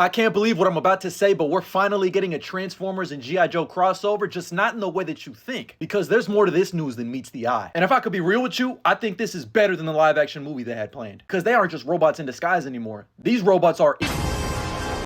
I can't believe what I'm about to say, but we're finally getting a Transformers and G.I. Joe crossover, just not in the way that you think, because there's more to this news than meets the eye. And if I could be real with you, I think this is better than the live action movie they had planned, because they aren't just robots in disguise anymore. These robots are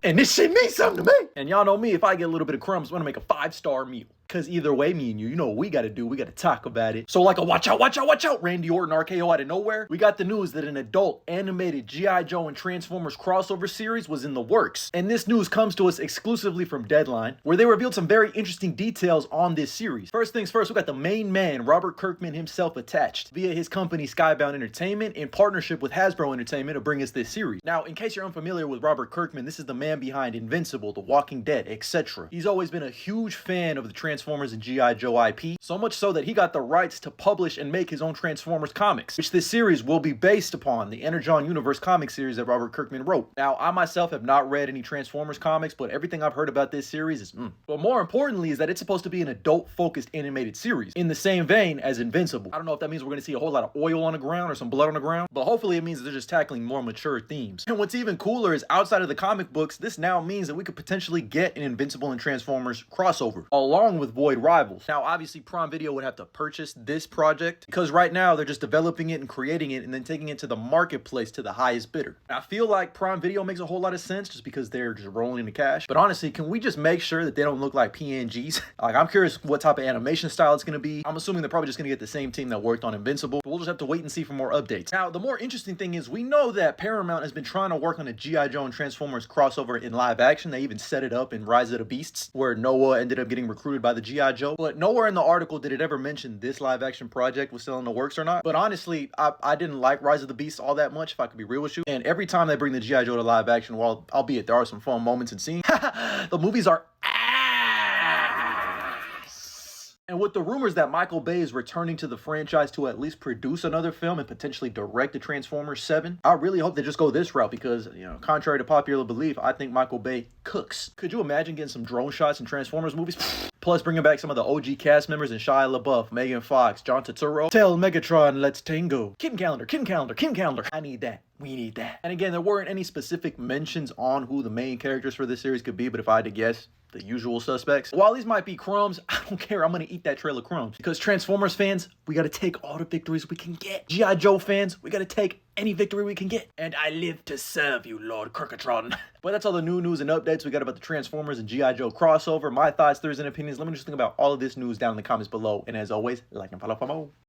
and this shit means something to me. And y'all know me, if I get a little bit of crumbs, I'm gonna make a 5-star meal. Cause either way, me and you know what we gotta do, we gotta talk about it. So like a watch out, Randy Orton RKO out of nowhere, we got the news that an adult animated G.I. Joe and Transformers crossover series was in the works. And this news comes to us exclusively from Deadline, where they revealed some very interesting details on this series. First things first, we got the main man, Robert Kirkman himself, attached via his company Skybound Entertainment in partnership with Hasbro Entertainment to bring us this series. Now, in case you're unfamiliar with Robert Kirkman, this is the man behind Invincible, The Walking Dead, etc. He's always been a huge fan of the Transformers and G.I. Joe IP, so much so that he got the rights to publish and make his own Transformers comics, which this series will be based upon, the Energon Universe comic series that Robert Kirkman wrote. Now, I myself have not read any Transformers comics, but everything I've heard about this series is But more importantly is that it's supposed to be an adult-focused animated series, in the same vein as Invincible. I don't know if that means we're going to see a whole lot of oil on the ground or some blood on the ground, but hopefully it means that they're just tackling more mature themes. And what's even cooler is outside of the comic books, this now means that we could potentially get an Invincible and Transformers crossover, along with Void Rivals. Now, obviously, Prime Video would have to purchase this project, because right now they're just developing it and creating it and then taking it to the marketplace to the highest bidder. And I feel like Prime Video makes a whole lot of sense just because they're just rolling in the cash. But honestly, can we just make sure that they don't look like PNGs? Like, I'm curious what type of animation style it's going to be. I'm assuming they're probably just going to get the same team that worked on Invincible, but we'll just have to wait and see for more updates. Now, the more interesting thing is we know that Paramount has been trying to work on a G.I. Joe and Transformers crossover in live action. They even set it up in Rise of the Beasts, where Noah ended up getting recruited by the G.I. Joe. But nowhere in the article did it ever mention this live action project was still in the works or not. But honestly, I didn't like Rise of the Beasts all that much, if I could be real with you. And every time they bring the G.I. Joe to live action, while albeit there are some fun moments and scenes, the movies are And with the rumors that Michael Bay is returning to the franchise to at least produce another film and potentially direct the Transformers 7, I really hope they just go this route because, you know, contrary to popular belief, I think Michael Bay cooks. Could you imagine getting some drone shots in Transformers movies? Plus bringing back some of the OG cast members in Shia LaBeouf, Megan Fox, John Turturro. Tell Megatron, let's tango. Kim Calendar. I need that. We need that. And again, there weren't any specific mentions on who the main characters for this series could be, but if I had to guess, the usual suspects. While these might be crumbs, I don't care. I'm gonna eat that trail of crumbs. Because Transformers fans, we gotta take all the victories we can get. G.I. Joe fans, we gotta take any victory we can get. And I live to serve you, Lord Kirkatron. But that's all the new news and updates we got about the Transformers and G.I. Joe crossover. My thoughts, theories, and opinions. Let me just think about all of this news down in the comments below. And as always, like and follow for more.